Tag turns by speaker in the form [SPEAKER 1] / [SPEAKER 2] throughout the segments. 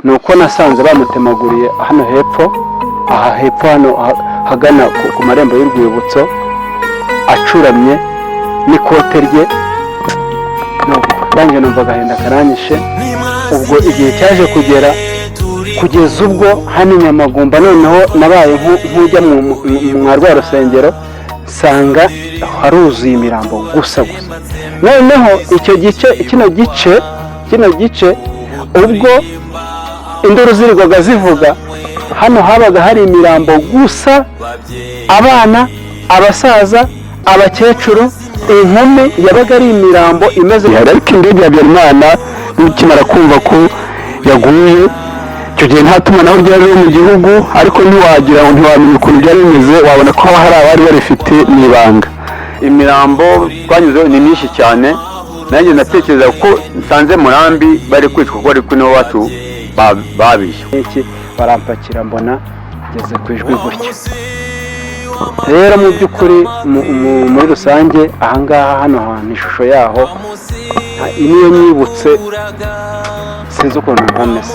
[SPEAKER 1] nuko nasanze bamutemaguriye hano hepfo, aha hepfo hano hagana ku marembo y'urwibutso, acuramye n'ikote rye. Nanjye numva agahinda karanyishe. Ubwo igihe cyaje kugeza ubwo hano Nyamagumba noneho nabaye nk'ujya mu rwa rusengero, nsanga haruzuye imirambo gusa. Noneho kino gice ubwo induru zirirwaga zivuga, hano habaga hari imirambo gusa, abana, abasaza, abakecuru, inkumi, yabaga ari imirambo imeze. Ariko indege ya Habyarimana nikimara kumva ko yaguye, icyo gihe nta tumanaho ryari mu gihugu, ariko ntiwamenya ukuntu byari bimeze, wabona ko hari abari barifite mu ibanga. Imirambo twanyuzeho ni myinshi cyane, nanjye natekereza ko nsanze Murambi bari kwicwa kuko ari kuri wacu babishe. Barampakira mbona ngeze ku ijwi gutya. Rero mu by'ukuri muri rusange ahangaha hano hantu ishusho yaho niyo nyibutse sinzi ukuntu mpameze.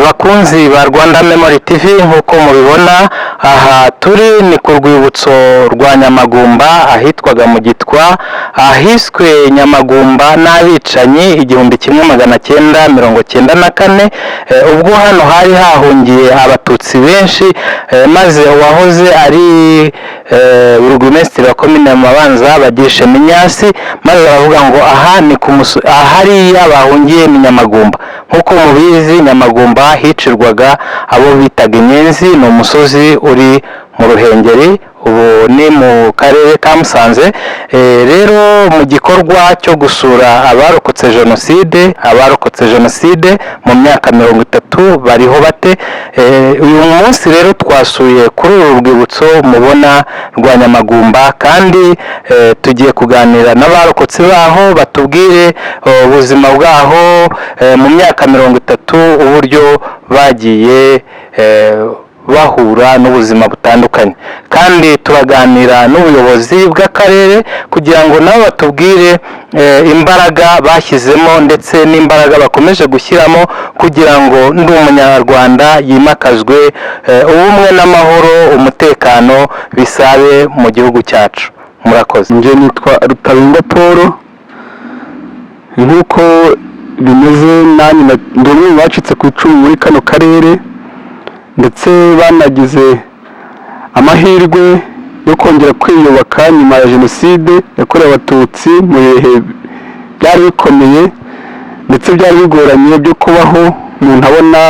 [SPEAKER 1] Bakunzi ba Rwanda Memory TV, nk'uko mubibona aha turi ni ku rwibutso rwa Nyamagumba ahitwaga mu Gitwa, ahiswe Nyamagumba n'abicanyi 1994. Ubwo hano hari hahungiye abatutsi benshi, maze uwahoze ari burugumesitiri wa komine Mabanza Bagishe Minyasi, maze baravuga ngo aha ni hariya bahungiye ni Nyamagumba. Nk'uko mubizi Nyamagumba hicirwaga abo bitaga Inyenzi, ni umusozi uri mu Ruhengeri, ubu ni mu karere ka Musanze. Rero mu gikorwa cyo gusura abarokotse jenoside mu myaka 30 bariho bate. Uyu munsi rero twasuye kuri uru rwibutso mubona rwa Nyamagumba, kandi tugiye kuganira n'abarokotse baho batubwire ubuzima bwaho mu myaka 30 uburyo bagiye bahura n'ubuzima butandukanye, kandi turaganira n'ubuyobozi bw'akarere kugira ngo nabo batubwire imbaraga bashyizemo ndetse n'imbaraga bakomeje gushyiramo kugira ngo ndi umunyarwanda yimakazwe ubumwe n'amahoro, umutekano bisabe mu gihugu cyacu. Murakoze. Nje nitwa Rutabingwa Paul. Nk'uko bimeze nanjye ndi umwe mu bacitse ku icumu muri kano karere, ndetse banagize amahirwe yo kongera kwiyubaka nyuma ya jenoside yakorewe abatutsi mu bihe byari bikomeye ndetse byari bigoranye byo kubaho, umuntu abona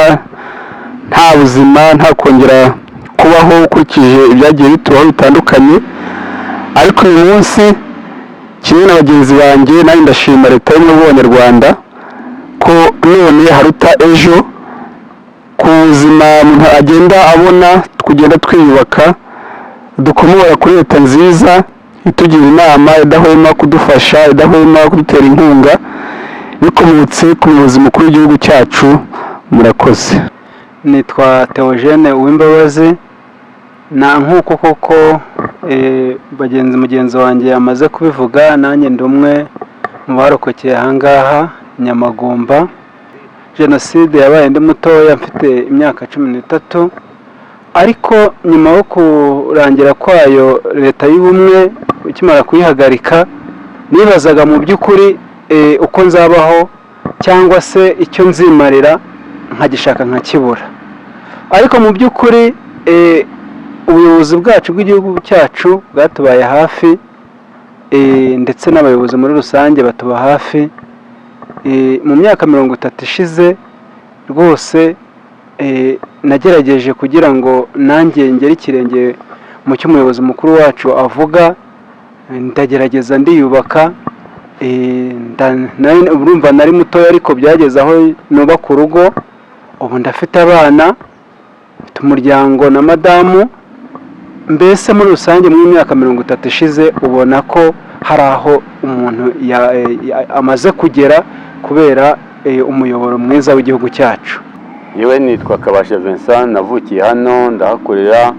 [SPEAKER 1] nta buzima, nta kongera kubaho ukurikije ibyagiye bitubaho bitandukanye. Ariko uyu munsi kimwe na bagenzi banjye nanjye ndashima leta y'ubumwe bw'Abanyarwanda ko none haruta ejo, ku buzima umuntu agenda abona kugenda twiyubaka, dukomora kuri leta nziza itugira inama, idahwema kudufasha, idahwema kudutera inkunga, bikomotse ku muyobozi mukuru w'igihugu cyacu. Murakoze. Nitwa Theogene Uwimbabazi, na nk'uko koko mugenzi wanjye yamaze kubivuga, nanjye ndi umwe mu barokokeye ahangaha Nyamagumba. Jenoside yabaye ndi mutoya, mfite imyaka 13, ariko nyuma yo kurangira kwayo leta y'ubumwe ikimara kuyihagarika, nibazaga mu by'ukuri uko nzabaho cyangwa se icyo nzimarira nkagishaka nkakibura. Ariko mu by'ukuri ubuyobozi bwacu bw'igihugu cyacu bwatubaye hafi, ndetse n'abayobozi muri rusange batuba hafi. Mu myaka 30 ishize rwose nagerageje kugira ngo nanjye ngere ikirenge mu cy'umuyobozi mukuru wacu avuga, ndagerageza ndiyubaka. Urumva nari mutoya ariko byageze aho nubaka urugo, ubu ndafite abana, mfite umuryango na madamu. Mbese muri rusange mu myaka 30 ishize ubona ko hari aho umuntu amaze kugera kubera umuyoboro mwiza w'igihugu cyacu.
[SPEAKER 2] Yewe nitwa Kabasha Vincent, navukiye hano ndahakorera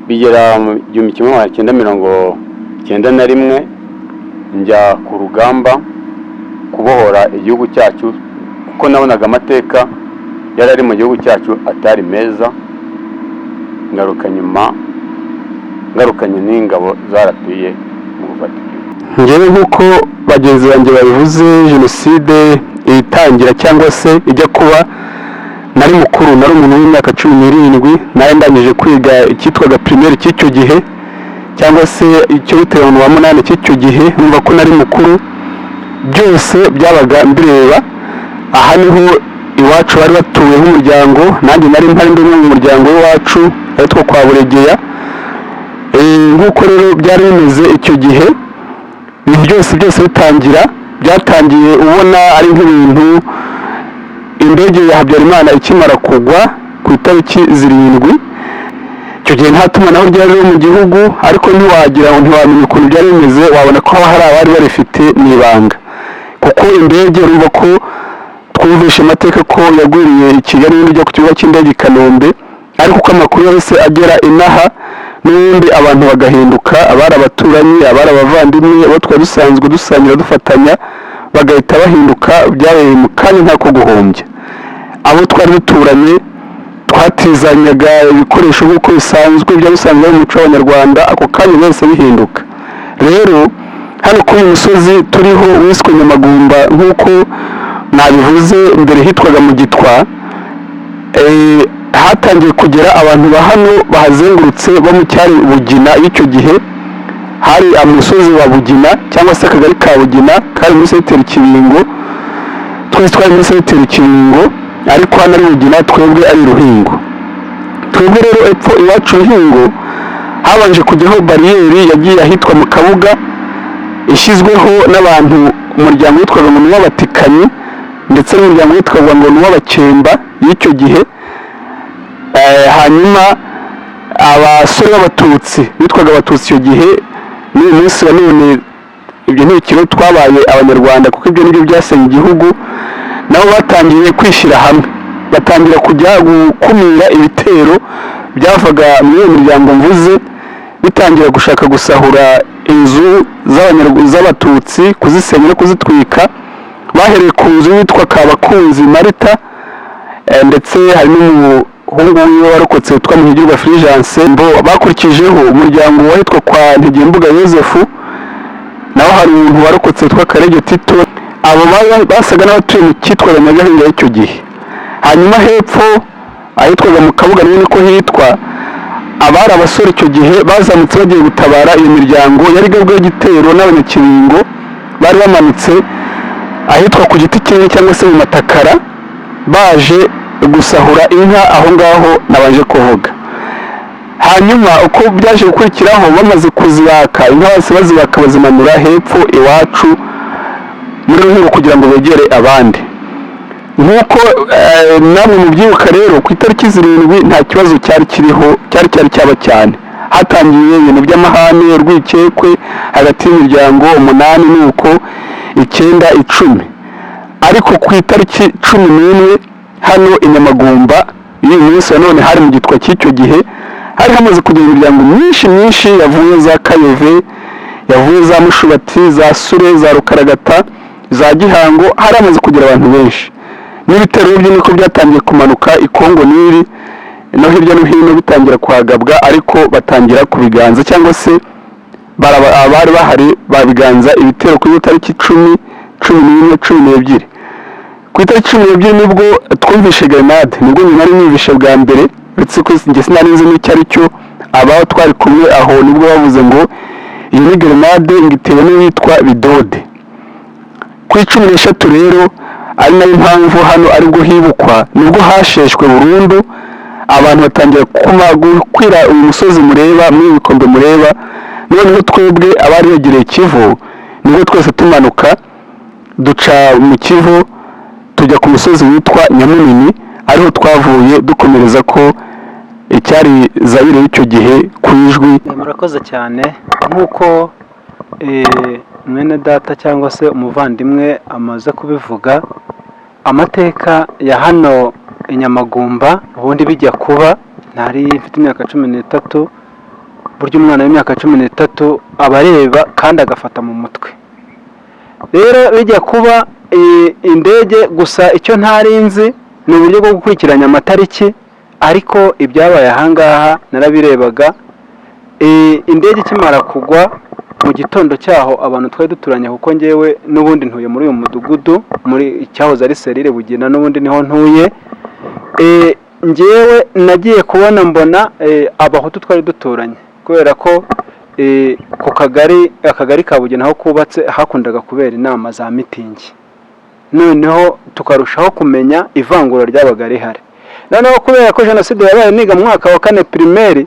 [SPEAKER 2] bigera mu 1991 njya ku rugamba kubohora igihugu cyacu, kuko nabonaga amateka yari ari mu gihugu cyacu atari meza. ngarukanye n'ingabo zaratuye mu gufata igihugu.
[SPEAKER 1] Njyewe nk'uko bagenzi banjye babivuze, jenoside itangira cyangwa se ijya kuba, nari mukuru, nari umuntu w'imyaka 17, nari ndangije kwiga icyitwaga primaire cy'icyo gihe, cyangwa se icyo bitewe mu wa 8 cy'icyo gihe. Numva ko nari mukuru, byose byabaga mbireba. Aha niho iwacu bari batuye nk'umuryango, nanjye nari mpari ndi mu muryango w'iwacu aritwo kwa Buregeya. Nk'uko rero byari bimeze icyo gihe, ni byose bitangira, byatangiye ubona ari nk'ibintu, indege ya Habyarimana ikimara kugwa ku itariki 7, icyo gihe nta tumanaho ryari riri mu gihugu, ariko ntiwamenya ukuntu byari bimeze, wabona ko hari abari barifite mu ibanga, kuko indege urumva ko twumvishe amateka ko yagwiriye i Kigali n'ujya ku kibuga cy'indege i Kanombe, ariko uko amakuru yose agera inaha n'ubundi abantu bagahinduka, abari abaturanyi, abari abavandimwe, abo twari dusanzwe dusangira dufatanya, bagahita bahinduka, byabaye mu kanya ntako guhombya. Abo twari duturanye twatizanyaga ibikoresho nk'uko bisanzwe byabusanzwe mu muco w'Abanyarwanda, ako kanya bose bihinduka. Rero hano kuri uyu musozi turiho wiswe Nyamagumba, nk'uko nabivuze, mbere hitwaga mu Gitwa. Hatangiye kugera abantu ba hano bahazengurutse bo mu cyari Bugina y'icyo gihe. Hari umusozi wa Bugina cyangwa se akagari ka Bugina kari muri Secteur Kibingo, twese twari muri Secteur Kibingo, ariko hano ari Bugina, twebwe ari Ruhingo. Twebwe rero epfo iwacu Ruhingo habanje kujyaho bariyeri yagiye ahitwa mu Kabuga, ishyizweho n'abantu, umuryango witwaga ngo n'Abatikanyi, ndetse n'umuryango witwaga ngo n'Abakemba y'icyo gihe. Hanyuma abasore b'Abatutsi bitwaga Abatutsi icyo gihe, n'uyu munsi wa none ibyo ntibikiri twabaye Abanyarwanda, kuko ibyo nibyo byasenye igihugu. Nabo batangiye kwishyira hamwe, batangira kujya gukumira ibitero byavaga muri iyo miryango mvuze, bitangira gushaka gusahura inzu z'Abatutsi, kuzisenya no kuzitwika. Bahereye ku nzu yitwa Kabakunzi Marita, ndetse hari n'umuhungu wiwe warokotse witwa Muhigirwa Fulgence. Bakurikijeho umuryango wahitwa kwa Ntegembuga Yozefu, naho hari umuntu warokotse witwa Karege Tito. Abo basaga n'abatuye mu cyitwaga Nyagahinga y'icyo gihe. Hanyuma hepfo ahitwaga mu Kabuga niko hitwa, abari abasore icyo gihe bazamutse bagiye gutabara iyo miryango yari gabwe igitero n'Abanyakibingo, bari bamanutse ahitwa ku Giti Kinini cyangwa se mu Matakara, baje gusahura inka aho ngaho nabanje kuvuga. Hanyuma uko byaje gukurikiraho, bamaze kuzibaka inka, bose bazibaka bazimanura hepfo iwacu muri Ruhingo kugira ngo begere abandi. Nk'uko namwe mubyibuka rero, ku itariki 7 nta kibazo cyari kiriho, cyari cyaba cyane. Hatangiye ibintu by'amahane, urwikekwe hagati y'imiryango 8 n'uko 9, 10. Ariko ku itariki 11 hano i Nyamagumba uyu munsi wa none, hari mu Gitwa cy'icyo gihe, hari hamaze kugira imiryango myinshi yavuye za Kayove, yavuye za Mushubati, za Sure, za Rukaragata, za Gihango, hari hamaze kugira abantu benshi. N'ibitero byo niko byatangiye kumanuka i Kongo Nili no hirya no hino, bitangira kuhagabwa, ariko batangira kubiganza, cyangwa se abari bahari babiganza ibitero ku itariki 10, 11, 12. Ku itariki 12 nibwo twumvishe grenade, nibwo nyuma ari nyumvishe bwa mbere, uretse ko njye sinari nzi n'icyo ari cyo. Abaho twari kumwe aho nibwo bavuze ngo iyi ni grenade ngitewe n'uwitwa Bidode. Ku 13 rero, ari nayo impamvu hano aribwo hibukwa, nibwo hasheshwe burundu, abantu batangira kwira uyu musozi mureba, muri bikombe mureba. Noneho twebwe abari begereye Kivu, nibwo twese tumanuka duca mu Kivu, tujya ku musozi witwa Nyamunini, ariho twavuye dukomereza ko icyari Zaire y'icyo gihe ku Ijwi.
[SPEAKER 3] Murakoze cyane. Nk'uko mwene data cyangwa se umuvandimwe amaze kubivuga, amateka ya hano i Nyamagumba ubundi bijya kuba, ntari mfite imyaka 13, burya umwana w'imyaka 13 aba areba kandi agafata mu mutwe. Rero bijya kuba indege gusa, icyo ntarinzi ni uburyo bwo gukurikiranya amatariki, ariko ibyabaye ahangaha narabirebaga. Indege ikimara kugwa mu gitondo cyaho abantu twari duturanye, kuko ngewe n'ubundi ntuye muri uyu mudugudu, muri icyahoze ari Serire Bugina, n'ubundi niho ntuye. Ngewe nagiye kubona mbona abahutu twari duturanye, kubera ko ku akagari ka Bugina aho kubatse hakundaga kubera inama za mitingi, noneho tukarushaho kumenya ivangura ryabaga rihari. Noneho kubera ko jenoside yabaye niga mu mwaka wa 4 primaire,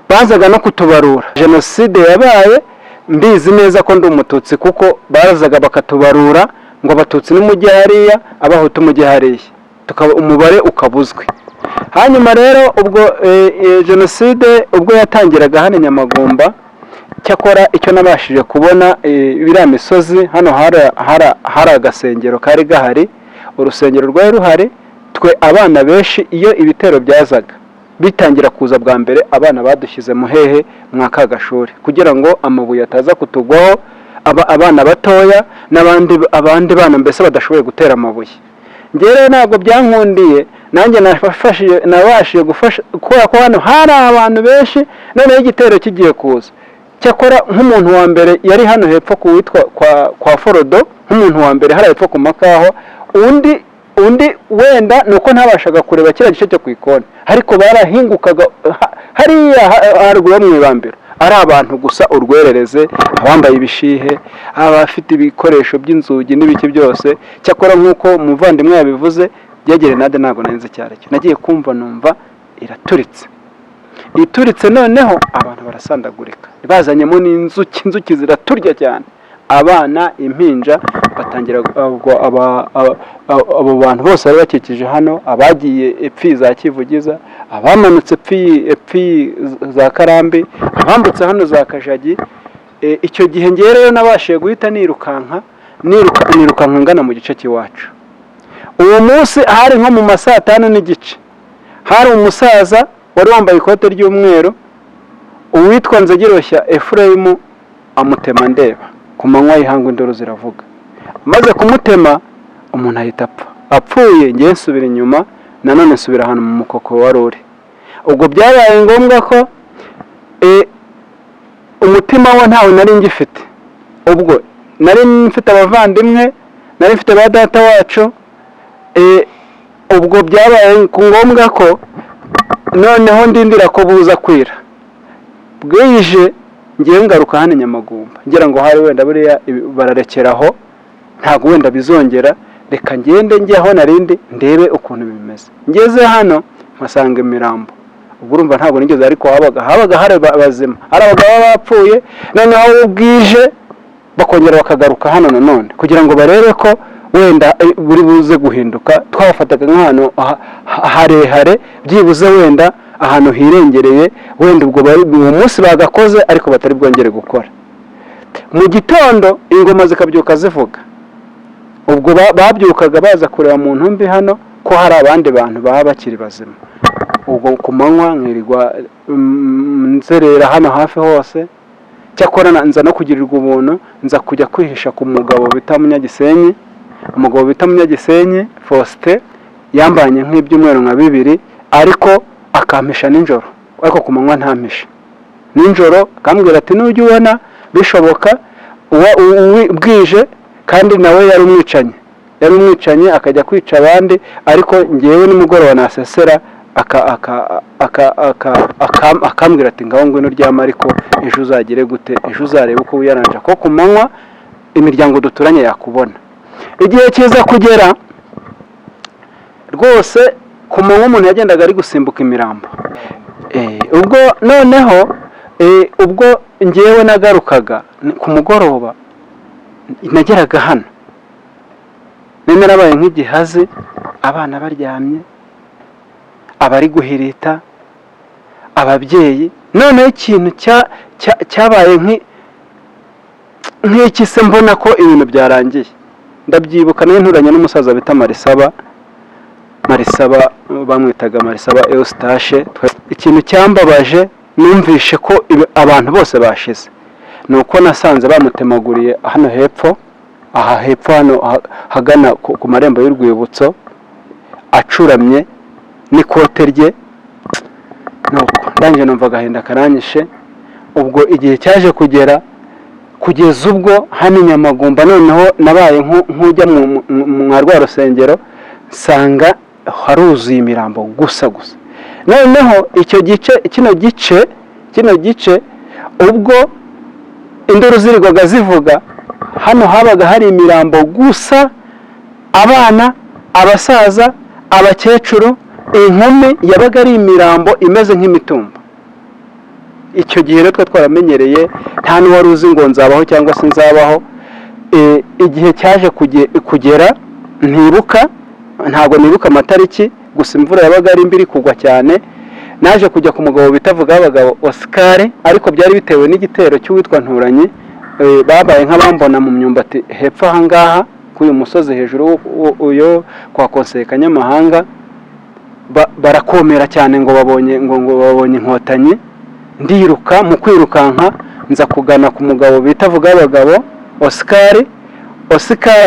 [SPEAKER 3] bazaga no kutubarura. Jenoside yabaye mbizi neza ko ndi umututsi, kuko barazaga bakatubarura ngo abatutsi n'umujyi hariya, abahutu umujyi hariya, umubare ukabuzwe. Hanyuma rero ubwo jenoside ubwo yatangiraga hano Nyamagumba, cyakora icyo nabashije kubona biriya misozi hano hari agasengero kari gahari, urusengero rwari ruhari. Twe abana benshi iyo ibitero byazaga bitangira kuza bwa mbere, abana badushyize muhehe mwaka gashuri, kugira ngo amabuye ataza kutugwaho, abana batoya n'abandi bana mbese badashoboye gutera amabuye. Ngere ntabwo byankundiye, nanjye nabashije gufasha, kubera ko hano hari abantu benshi. Noneho igitero kigiye kuza, cyakora nk'umuntu wa mbere yari hano hepfo ku witwa kwa Forodo, nk'umuntu wa mbere hari hepfo ku Makaho. Undi wenda nuko ntabashaga kureba kiriya gice cyo ku ikoni, ariko barahingukaga hariya haruguru mu ibambiro, ari abantu gusa urwerereze, abambaye ibishihe, abafite ibikoresho by'inzugi n'ibiki byose. Cyakora nk'uko umuvandimwe yabivuze, byegere nade ntabwo nanze cyaricyo, nagiye kumva numva ituritse, noneho abantu barasandagurika, bazanyemo n'inzuki ziraturya cyane. Abana, impinja batangira, abo bantu bose bari bakikije hano, abagiye epfi za Kivugiza, abamanutse epfi za Karambi, abambutse hano za Kajagi. Icyo gihe ngiye rero nabashije guhita nirukanka ngana mu gice cy'iwacu. Uwo munsi hari nko mu masaa 5 n'igice, hari umusaza wari wambaye ikote ry'umweru, uwitwa Nzegiroshya Ephraim, amutema ndeba ku manywa y'ihangwe, induru ziravuga. Maze kumutema umuntu ahita apfuye. Ngiye nsubira inyuma, nanone nsubira hano mu mukoko wa Ruri. Ubwo byabaye ngombwa ko umutima wo ntawe nari ngifite. Ubwo nari mfite abavandimwe, nari mfite ba data wacu. Ubwo byabaye ngombwa ko noneho ndindira ko buza kwira. Bwije ngiye ngaruka hano Nyamagumba, ngira ngo hari wenda buriya bararekeraho, ntabwo wenda bizongera, reka ngende njye aho narindi ndebe ukuntu bimeze. Ngeze hano mpasanga imirambo. Ubwo urumva ntabwo nigeze, ariko habaga hari abazima, hari abagabo bapfuye. Noneho bwije bakongera bakagaruka hano nanone, kugira ngo barebe ko wenda buri buze guhinduka. Twafataga nk'ahantu harehare, byibuze wenda ahantu hirengereye, wenda ubwo bari mu munsi bagakoze ariko batari bwongere gukora. Mu gitondo ingoma zikabyuka zivuga. Ubwo babyukaga baza kureba mu ntumbi hano ko hari abandi bantu baba bakiri bazima. Ubwo ku manywa nkirirwa nzerera hano hafi hose. Cyakora nza no kugirirwa ubuntu, nza kujya kwihisha ku mugabo bita Munyagisenyi. Umugabo bita Munyagisenyi Faustin yambanye nk'ibyumweru nka 2, ariko akampisha ninjoro, ariko ku manywa ntampisha. Ninjoro akambwira ati nujya ubona bishoboka bwije, kandi nawe yari umwicanyi akajya kwica abandi, ariko ngewe nimugoroba nasesera akambwira ati ngaho ngwino uryama, ariko ejo uzagire gute, ejo uzareba uko wiyaranja, ko ku manywa imiryango duturanye yakubona. Igihe kiza kugera rwose, ku manywa umuntu yagendaga ari gusimbuka imirambo. Ubwo noneho ubwo ngewe nagarukaga ku mugoroba, nageraga hano narabaye nk'igihazi, abana baryamye, abari guhirita, ababyeyi. Noneho ikintu cyabaye nk'iki se, mbona ko ibintu byarangiye. Ndabyibuka nayo nturanye n'umusaza bita Marisaba, bamwitaga Marisaba Eustache. Ikintu cyambabaje numvishe ko abantu bose bashize, ni uko nasanze bamutemaguriye hano hepfo, aha hepfo hano hagana ku marembo y'urwibutso, acuramye n'ikote rye, nuko ndangije numva agahinda karanyishe. Ubwo igihe cyaje kugeza ubwo hano Nyamagumba noneho nabaye nk'ujya mu rwa rusengero, nsanga haruzuye imirambo gusa. Noneho kino gice ubwo induru zirirwaga zivuga, hano habaga hari imirambo gusa, abana, abasaza, abakecuru, inkumi, yabaga ari imirambo imeze nk'imitumba. Icyo gihe rero twe twaramenyereye, nta n'uwari uzi ngo nzabaho cyangwa se nzabaho. Igihe cyaje kugera ntabwo nibuka amatariki, gusa imvura yabaga ari mbi iri kugwa cyane. Naje kujya ku mugabo bitavuga abagabo Oscar, ariko byari bitewe n'igitero cy'uwitwa Nturanyi. Babaye nk'abambona mu myumbati hepfo aha ngaha kuri uyu musozi hejuru uyo kwa Konseye Kanyamahanga, barakomera cyane ngo babonye inkotanyi. Ndiruka, mu kwirukanka nza kugana ku mugabo bitavuga abagabo Oscar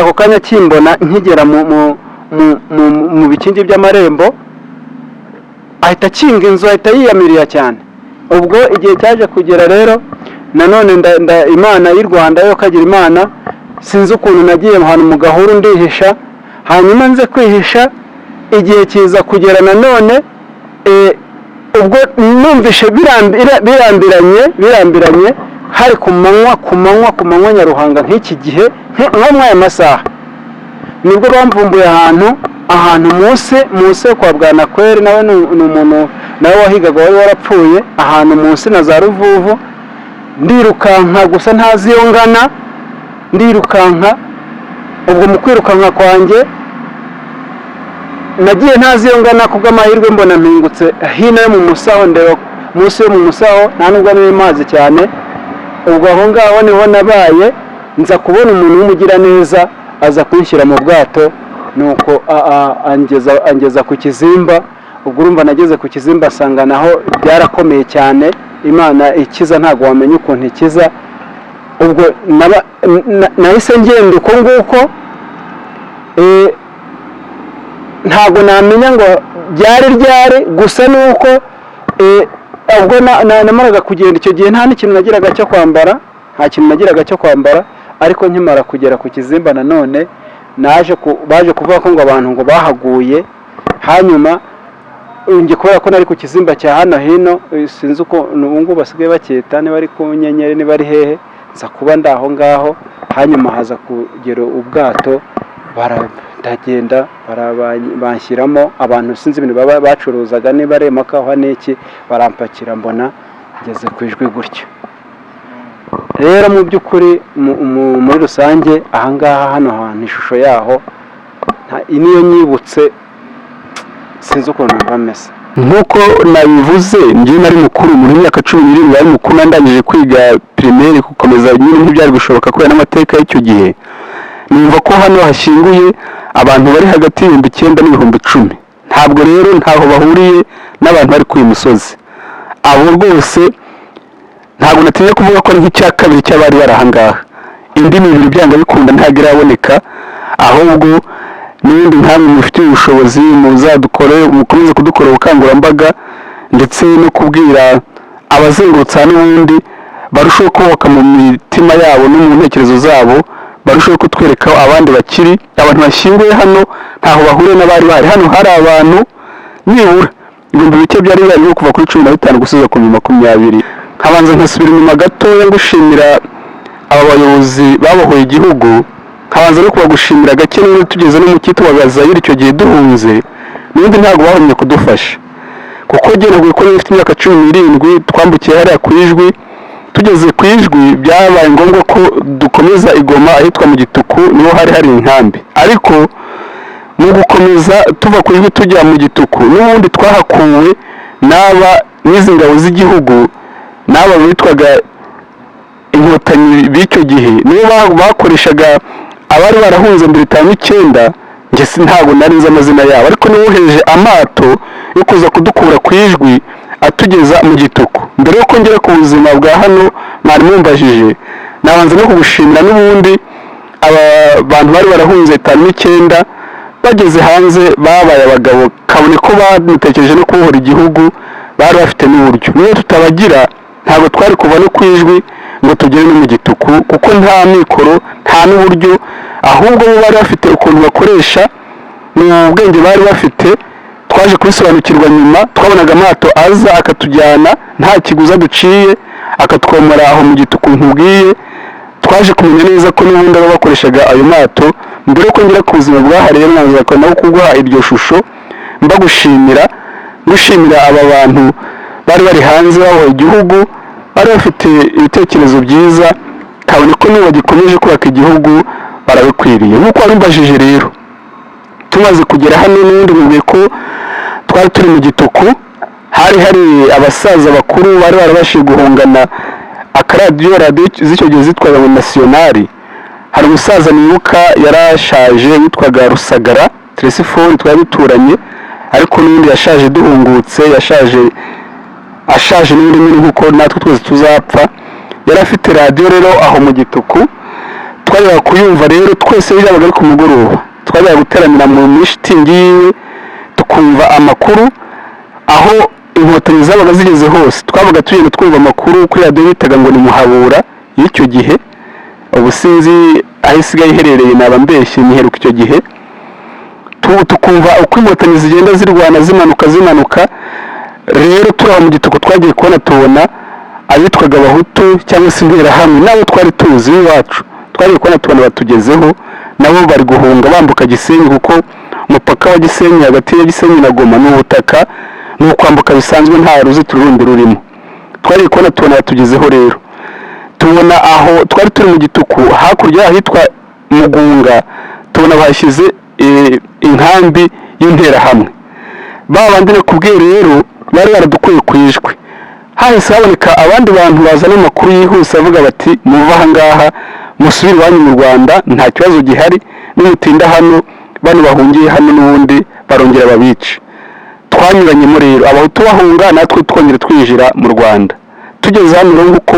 [SPEAKER 3] ako kanya kimbona nkigera mu bikingi by'amarembo, ahita akinga inzu, ahita yiyamiriya cyane. Ubwo igihe cyaje kugera rero, nanone Imana y'u Rwanda yo kagira Imana, sinzi ukuntu nagiye ahantu mu gahuru ndihisha. Hanyuma nze kwihisha, igihe kiza kugera nanone, ubwo numvishe birambiranye, hari ku manywa Nyaruhanga nk'iki gihe, nko mwaya masaha nibwo bamvumbuye ahantu munsi kwa Bwanakweri, nawe ni umuntu nawe wahigaga wari warapfuye, ahantu munsi na za Ruvuvu. Ndirukanka gusa ntazi iyo ngana, ndirukanka. Ubwo mu kwirukanka kwanjye nagiye ntazi iyo ngana, kubw'amahirwe mbona mpingutse hino yo mu musaho, ndeba munsi yo mu musaho, nta nubwo ari mazi cyane. Ubwo aho ngaho niho nabaye, nza kubona umuntu w'umugiraneza aza kunshyira mu bwato, nuko angeza ku Kizimba. Ubwo urumva nageze ku Kizimba, asanga naho byarakomeye cyane. Imana ikiza ntabwo wamenya ukuntu ikiza. Ubwo nahise ngenda uko nguko, ntabwo namenya ngo ryari gusa nuko ubwo namaraga kugenda. Icyo gihe nta n'ikintu nagiraga cyo kwambara, ariko nkimara kugera ku Kizimba nanone baje kuvuga ko ngo abantu ngo bahaguye. Hanyuma njye kubera ko nari ku Kizimba cya hano hino, sinzi uko ubu basigaye bacyita, niba ari ku Nyenyeri niba ari hehe, nza kuba ndaho ngaho. Hanyuma haza kugera ubwato, ndagenda banshyiramo, abantu sinzi ibintu bacuruzaga, niba ari amakawa n'iki, barampakira, mbona ngeze ku Ijwi gutyo. Rero mu by'ukuri muri rusange ahangaha hano hantu ishusho yaho niyo nyibutse, sinzi ukuntu bameze.
[SPEAKER 1] Nk'uko nabivuze, njye nari mukuru muri myaka 17, nari mukuru, nandangije kwiga primaire, gukomeza nyine ntibyari gushoboka kubera n'amateka y'icyo gihe. Numva ko hano hashyinguye abantu bari hagati y'ibihumbi 9 n'ibihumbi 10. Ntabwo rero ntaho bahuriye n'abantu bari kuri musozi. Abo rwose ntabwo natinya kuvuga ko ari nk'icya kabiri cy'abari barahangaha. Indi mibiri byanga bikunda ntabwo iraboneka, ahubwo n'ibindi nkamwe mufite ubushobozi mukomeze kudukora ubukangurambaga, ndetse no kubwira abazengurutsa n'ubundi barushaho kubaka mu mitima yabo no mu ntekerezo zabo, barushaho kutwereka abandi bakiri. Abantu bashyinguye hano ntaho bahuriye n'abari bari hano. Hari abantu nibura ibihumbi bike byari bari kuva kuri 15 gusubiza ku 20. Nkabanza nkasubira inyuma gatoya gushimira aba bayobozi babohoye igihugu, nkabanza no kubagushimira gake niba tugeze no mu kitubagaza icyo gihe duhunze, n'ubundi ntabwo bahomye kudufasha, kuko ngewe ko nifite imyaka 17 twambukiye hariya ku Ijwi. Tugeze ku Ijwi byabaye ngombwa ko dukomeza Igoma ahitwa mu Gituku, niho hari inkambi. Ariko mu gukomeza tuva ku Ijwi tujya mu Gituku, n'ubundi twahakuwe n'izi ngabo z'igihugu, n'aba bitwaga inkotanyi b'icyo gihe, nibo bakoreshaga abari barahunze 59. Njye ntabwo nari nzi amazina yabo, ariko niwohereje amato yo kuza kudukura ku Ijwi, atugeza mu gituku. Mbere yo kongera ku buzima bwa hano mwari mumbajije, nabanza no kugushimira n'ubundi aba bantu bari barahunze 59 bageze hanze babaye abagabo, kabone ko bamutekereje no kubohora igihugu, bari bafite n'uburyo. Niyo tutabagira ntabwo twari kuva no kwijwi ngo tugere no mu gituku, kuko nta mikoro nta n'uburyo, ahubwo bo bari bafite ukuntu bakoresha mu bwenge bari bafite. Twaje kubisobanukirwa nyuma, twabonaga amato aza akatujyana nta kiguza duciye, akatwomora aho mu gituku nkubwiye. Twaje kumenya neza ko n'ubundi abo bakoreshaga ayo mato. Mbere yo kongera ku buzima bwahariye mwanza ko nawe kuguha iryo shusho, mbagushimira aba bantu bari bari hanze baho igihugu, bari bafite ibitekerezo byiza, kabone ko niba gikomeje kubaka igihugu barabikwiriye. Nk'uko wabimbajije rero, tumaze kugera hano n'ubundi mubwiye ko twari turi mu gituku, hari abasaza bakuru bari barabashije guhungana akaradiyo z'icyo gihe zitwaga ngo nasiyonari. Hari umusaza nibuka yarashaje witwaga Rusagara Tresifori, twari duturanye, ariko n'ubundi yashaje duhungutse, ashaje n'ubundi nk'uko natwe twese tuzapfa. Yari afite radiyo rero aho mu gituku, twajyaga kuyumva rero twese byabaga ari ku mugoroba, twajyaga guteranira mu shitingi yiwe tukumva amakuru aho inkotanyi zabaga zigeze hose. Twabaga tugenda twumva amakuru kuri radiyo bitaga ngo ni Muhabura y'icyo gihe, ubu sinzi aho isigaye iherereye, naba mbeshye, niheruka icyo gihe. Tukumva uko inkotanyi zigenda zirwana zimanuka. Rero turaho mu gituku twagiye kubona tubona abitwaga Abahutu cyangwa se Interahamwe nabo twari tuzi iwacu, twagiye kubona tubona batugezeho, nabo bari guhunga bambuka Gisenyi, kuko umupaka wa Gisenyi hagati ya Gisenyi na Goma ni ubutaka, ni ukwambuka bisanzwe nta ruzitiro rundi rurimo. Twagiye kubona tubona batugezeho rero, tubona aho twari turi mu gituku hakurya ahitwa Mugunga, tubona bashyize inkambi y'Interahamwe. Babandi nakubwiye rero bari baradukuye ku ijwi. Hahise haboneka abandi bantu bazana amakuru yihuse avuga bati muva aha ngaha musubire iwanyu mu Rwanda, nta kibazo gihari, nimutinda hano bano bahungiye hano n'ubundi barongera babice. Twanyuranyemo rero, Abahutu bahunga natwe twongera twinjira mu Rwanda. Tugeze hano rero nk'uko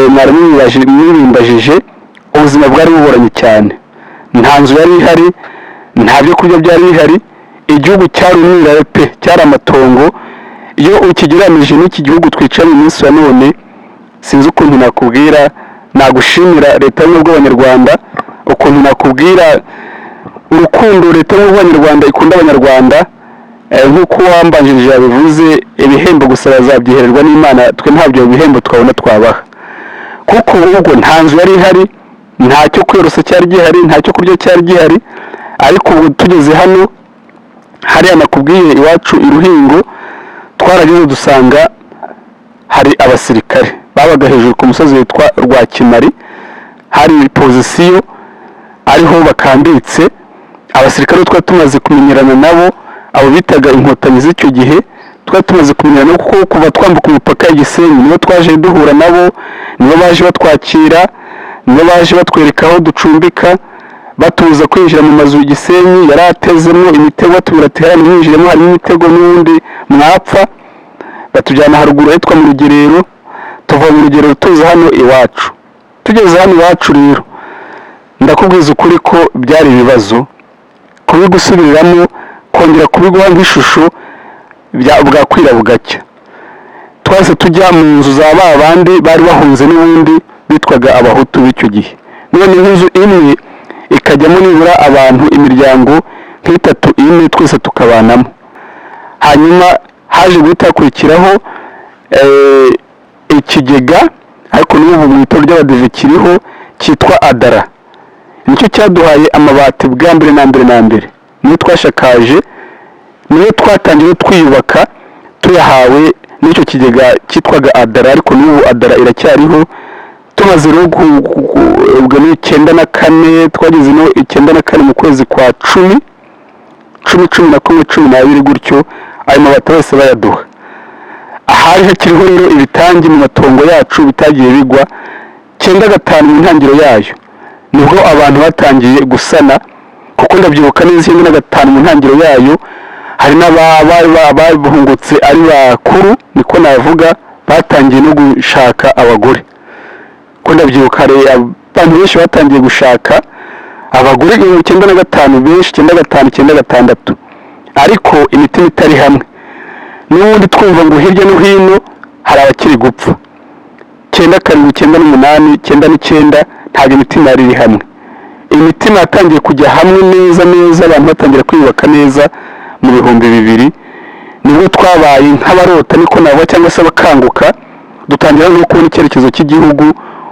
[SPEAKER 1] mwarimbajije, ubuzima bwari buboranye cyane, nta nzu yari ihari, nta byo kurya byari bihari, igihugu cyari umwirare pe, cyari amatongo. Iyo ukigereranije n'iki gihugu twicaye mu minsi ya none, sinzi ukuntu nakubwira, nagushimira leta y'ubumwe bw'Abanyarwanda, ukuntu nakubwira urukundo leta y'ubumwe bw'Abanyarwanda ikunda Abanyarwanda. Nk'uko wambanjirije yabivuze, ibihembo gusa bazabyihererwa n'Imana, twe ntabyo bihembo twabona twabaha, kuko ubwo nta nzu yari ihari, nta cyo kwiyorosa cyari gihari, nta cyo kurya cyari gihari. Ariko ubu tugeze hano hariya nakubwiye iwacu i Ruhingo, twarageze dusanga hari abasirikare babaga hejuru ku musozi witwa Rwakimari, hari pozisiyo ariho bakambitse. Abasirikare twari tumaze kumenyerana nabo, abo bitaga inkotanyi z'icyo gihe, twari tumaze kumenyerana kuko kuva twambuka umupaka Gisenyi nibo twaje duhura nabo, nibo baje batwakira, nibo baje batwereka aho ducumbika, batuza kwinjira mu mazu Gisenyi yari atezemo imitego, batubwira ati hano mwinjiremo harimo imitego n'ubundi mwapfa. Batujyana haruguru hitwa mu Rugerero, tuva mu Rugerero tuza hano iwacu. Tugeze hano iwacu rero, ndakubwiza ukuri ko byari ibibazo kubigusubiriramo, kongera kubiguha nk'ishusho bwakwira bugacya. Twase tujya mu nzu za babandi bari bahunze n'ubundi bitwaga Abahutu b'icyo gihe. None nk'inzu imwe ikajyamo nibura abantu imiryango nk'itatu ine, twese tukabanamo. Hanyuma haje guhita hakurikiraho ikigega, ariko n'ubu mu itorero ry'Abadive kiriho, cyitwa Adara. Nicyo cyaduhaye amabati bwa mbere na mbere, niyo twashakaje, niyo twatangiye twiyubaka tuyahawe n'icyo kigega cyitwaga Adara. Ariko n'ubu Adara iracyariho. Tumaze rero ubwo ni 94, twageze no 94 mu kwezi kwa 10, 11 gutyo, ayo mabati yose bayaduha. Ahari hakiriho rero ibitangi mu matongo yacu bitagiye bigwa. 95 mu ntangiro yayo nibwo abantu batangiye gusana, kuko ndabyibuka neza 95 mu ntangiro yayo hari n'abahungutse ari bakuru niko navuga batangiye no gushaka abagore ko ndabyibuka abantu benshi batangiye gushaka abagore 95 benshi 95 96 ariko imitima itari hamwe n'ubundi twumva ngo hirya no hino hari abakiri gupfa 97 98 99 ntabwo imitima yari hamwe imitima yatangiye kujya hamwe neza abantu batangira kwiyubaka neza mu 2000 nibwo twabaye nk'abarota niko nabo cyangwa se abakanguka dutangira no kubona icyerekezo cy'igihugu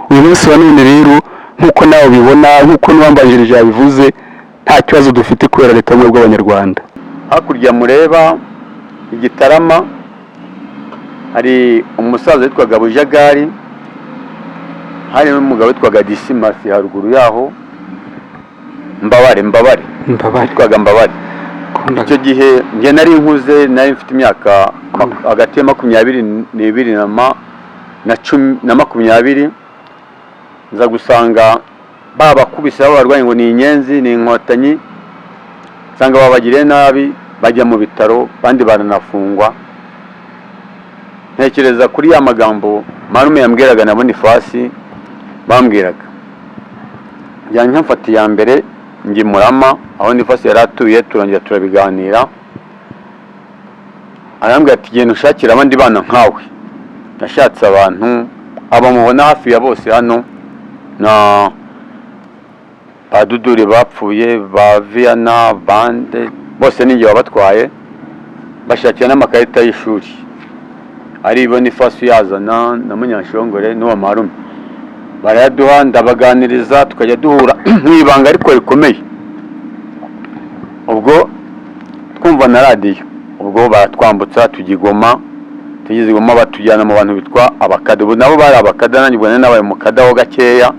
[SPEAKER 1] uyu munsi wa none rero nkuko nawe bibona nkuko n'uwambanjirije yabivuze nta kibazo dufite kubera leta y'ubumwe bw'abanyarwanda.
[SPEAKER 2] Hakurya mureba Igitarama hari umusaza witwaga Bujagari, hari n'umugabo witwaga Disimasi haruguru yaho Mbabare witwaga Mbabare. Icyo gihe nge nari nkuze, nari mfite imyaka hagati ya 22 na 20 nza gusanga babakubise barwaye ngo ni inyenzi ni inkotanyi, sanga babagiriye nabi bajya mu bitaro bandi baranafungwa. Ntekereza kuri ya magambo marume yambwiraga na Bonifasi bambwiraga, njyanye mfata ya mbere ngi Murama aho Bonifasi yaratuye, turongera turabiganira. Arambwira ati genda ushakira abandi bana nkawe. Nashatse abantu abamubona hafi ya bose hano, na Paduduri bapfuye, ba Viana bande bose ninjye wabatwaye, bashakira n'amakarita y'ishuri. Ari Bonifasi yazana na Munyashongore n'uwa marume barayaduha, ndabaganiriza tukajya duhura mwibanga ariko rikomeye. Ubwo twumva na radio, ubwo baratwambutsa tugigoma, tugeze Goma batujyana mu bantu bitwa abakada. Ubu nabo bari abakada, nanjye ubwo nabaye mukada ho gakeya.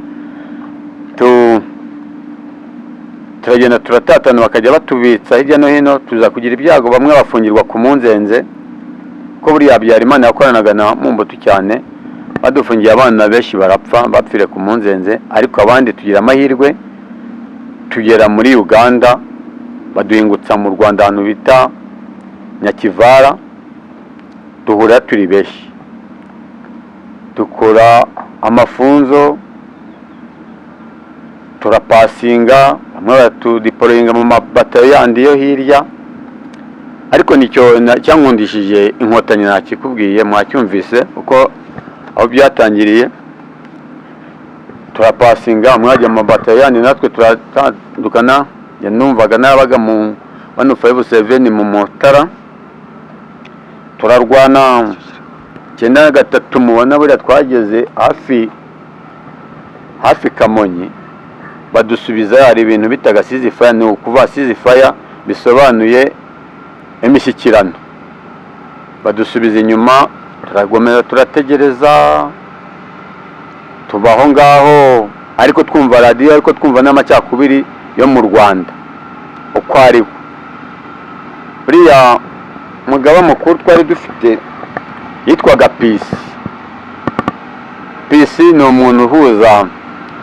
[SPEAKER 2] Turagenda turatatana bakajya batubitsa hirya no hino, tuza kugira ibyago bamwe bafungirwa ku Munzenze ko buri Habyarimana yakoranaga na Mumbutu cyane, badufungiye abana benshi barapfa bapfire ku Munzenze. Ariko abandi tugira amahirwe tugera muri Uganda, baduhingutsa mu Rwanda ahantu bita Nyakivara, duhura turi benshi dukora amafunzo, turapasinga, bamwe batudiporoyinga mu mabatayo yandi yo hirya. Ariko nicyo cyankundishije inkotanyi nakikubwiye, mwacyumvise uko aho byatangiriye. Turapasinga, mwajya mu mabatayo yandi, natwe turatandukana. Numvaga nabaga mu 157 mu Mutara, turarwana 93 mubona buriya twageze hafi Kamonyi, badusubiza hari ibintu bitaga sizifaya. Ni ukuva sizifaya bisobanuye imishyikirano. Badusubiza inyuma, turagomera turategereza, tubaho ngaho, ariko twumva radio, ariko twumva n'amacyakubiri yo mu Rwanda uko ariho. Buriya mugaba mukuru twari dufite yitwaga Pisi ni umuntu uhuza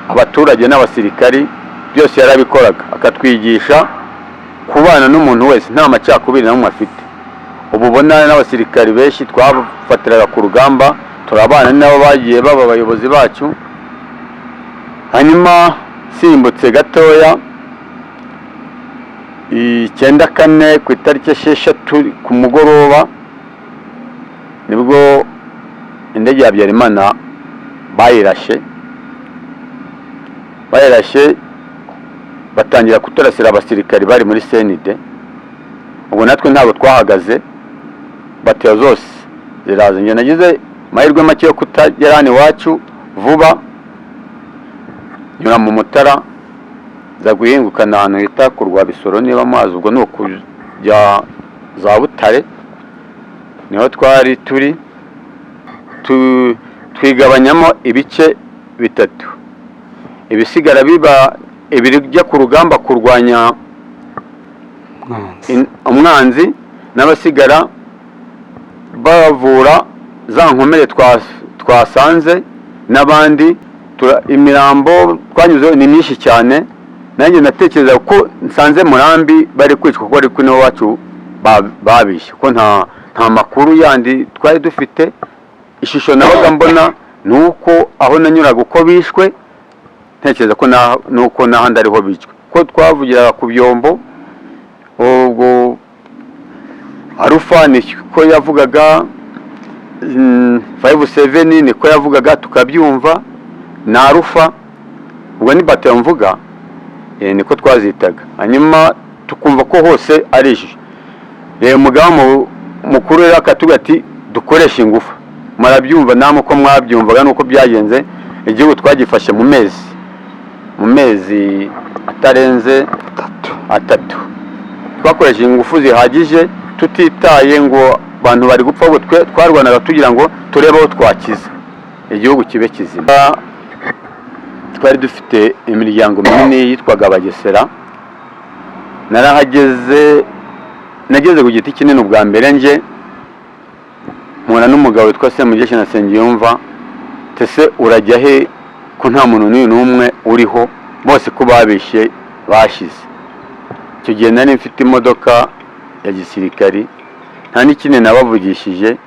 [SPEAKER 2] abaturage n'abasirikari, byose yarabikoraga, akatwigisha kubana n'umuntu wese nta macyakubiri namwe afite. Ubu bona n'abasirikari benshi twafatiraga ku rugamba, turabana nabo bagiye baba abayobozi bacu. Hanyuma simbutse gatoya 94 ku itariki 6 ku mugoroba nibwo indege ya Habyarimana bayirashe batangira kuturasira abasirikari bari muri CND. Ubwo natwe ntabwo twahagaze, bateye zose ziraza. Njye nagize mahirwe make yo kutagera hano iwacu vuba, nyura mu Mutara za guhingukana ahantu hita ku Rwabisoro niba amazi, ubwo no kujya za Butare niho twari turi. Twigabanyamo ibice bitatu, ibisigara biba ibijya ku rugamba kurwanya umwanzi, n'abasigara bavura za nkomere twasanze, n'abandi imirambo twanyuze ni myinshi cyane. Nanjye natekereza ko nsanze Murambi bari kwicwa, ko ari kuno wacu babishe, ko nta makuru yandi twari dufite. Ishusho nabaga mbona ni uko aho nanyuraga uko bishwe, ntekereza ko nuko n'ahandi ariho bicwe, ko twavugiraga ku byombo. Ubwo Arufani ko yavugaga 57 niko yavugaga tukabyumva, na Arufa ubwo ni bato mvuga niko twazitaga, hanyuma tukumva ko hose ari ishusho. Rero mugabo mukuru rero akatuga ati dukoresha ingufu, marabyumva namwe ko mwabyumvaga nuko byagenze. Igihugu twagifashe mu mezi atarenze 3 twakoresha ingufu zihagije, tutitaye ngo abantu bari gupfa, ngo twarwanaga tugira ngo turebe aho twakiza igihugu kibe kizima. Twari dufite imiryango minini yitwaga Abagesera. Nageze ku giti kinini ubwa mbere nje mpura n'umugabo witwa Semugeshi na Sengiyumva. Tese urajya he ko nta muntu n'umwe uriho, bose ko babishe bashize. Icyo gihe nari mfite imodoka ya gisirikari, nta n'ikindi nabavugishije,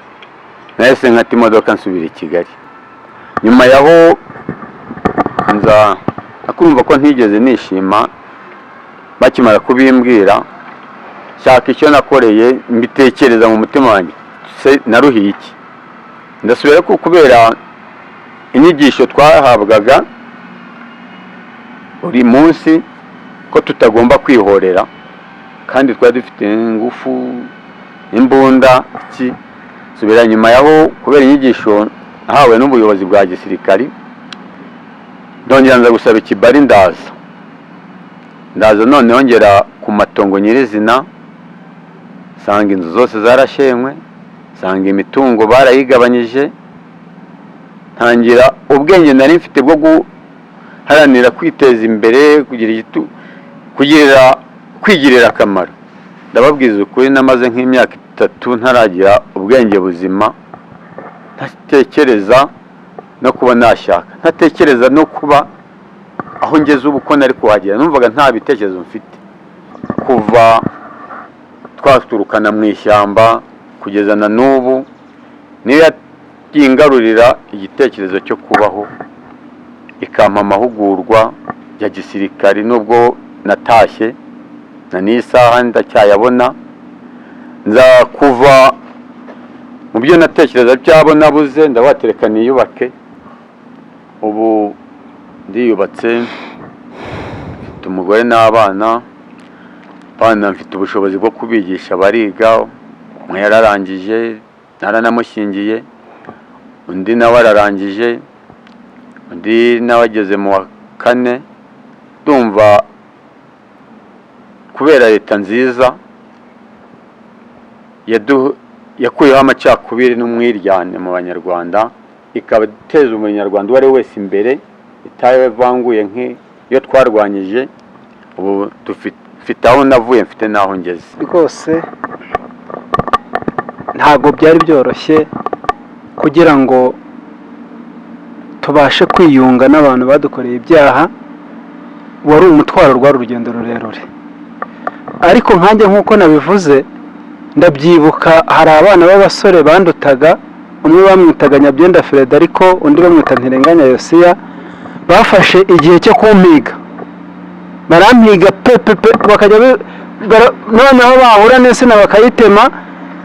[SPEAKER 2] nahise nkata imodoka nsubira i Kigali. Nyuma yaho nza akumva ko ntigeze nishima, bakimara kubimbwira shaka icyo nakoreye, mbitekereza mu mutima wanjye se naruhiye iki. Ndasubira ko kubera inyigisho twahabwaga buri munsi ko tutagomba kwihorera, kandi twari dufite ingufu, imbunda iki. Subira nyuma yaho kubera inyigisho nahawe n'ubuyobozi bwa gisirikari, ndongera nza gusaba ikibari ndaza noneho ngera ku matongo nyirizina, sanga inzu zose zarashenywe, sanga imitungo barayigabanyije. Ntangira ubwenge nari mfite bwo guharanira kwiteza imbere, kwigirira akamaro. Ndababwiza ukuri, namaze nk'imyaka 3 ntaragira ubwenge buzima, ntatekereza no kuba nashaka, ntatekereza no kuba aho ngeze ubu ko nari kuhagera. Numvaga nta bitekerezo mfite, kuva twaturukana mu ishyamba kugeza na n'ubu niyo yingarurira igitekerezo cyo kubaho, ikampa amahugurwa ya gisirikari. Nubwo natashye na n'isaha ndacyayabona, nza kuva mu byo natekereza byabo nabuze, ndabatereka niyubake. Ubu ndiyubatse, mfite umugore n'abana, mfite ubushobozi bwo kubigisha, bariga. Umwe yararangije, naranamushyingiye, undi nawe ararangije, undi nawe ageze mu wa 4. Ndumva kubera leta nziza yakuyeho amacakubiri n'umwiryane mu banyarwanda, ikaba iteza umunyarwanda uwo ari wese imbere, itavanguye nk'iyo twarwanyije. Ubu mfite aho navuye, mfite n'aho ngeze.
[SPEAKER 3] Rwose ntabwo byari byoroshye kugira ngo tubashe kwiyunga n'abantu badukoreye ibyaha. Wari umutwaro, rwari urugendo rurerure, ariko nkanjye nk'uko nabivuze, ndabyibuka hari abana b'abasore bandutaga. Umwe bamwitaga Nyabyenda Frederico, undi bamwita Ntirenganya Yosiya. Bafashe igihe cyo kumpiga, barampiga pepepe, bakajya noneho bahura n'insina bakayitema,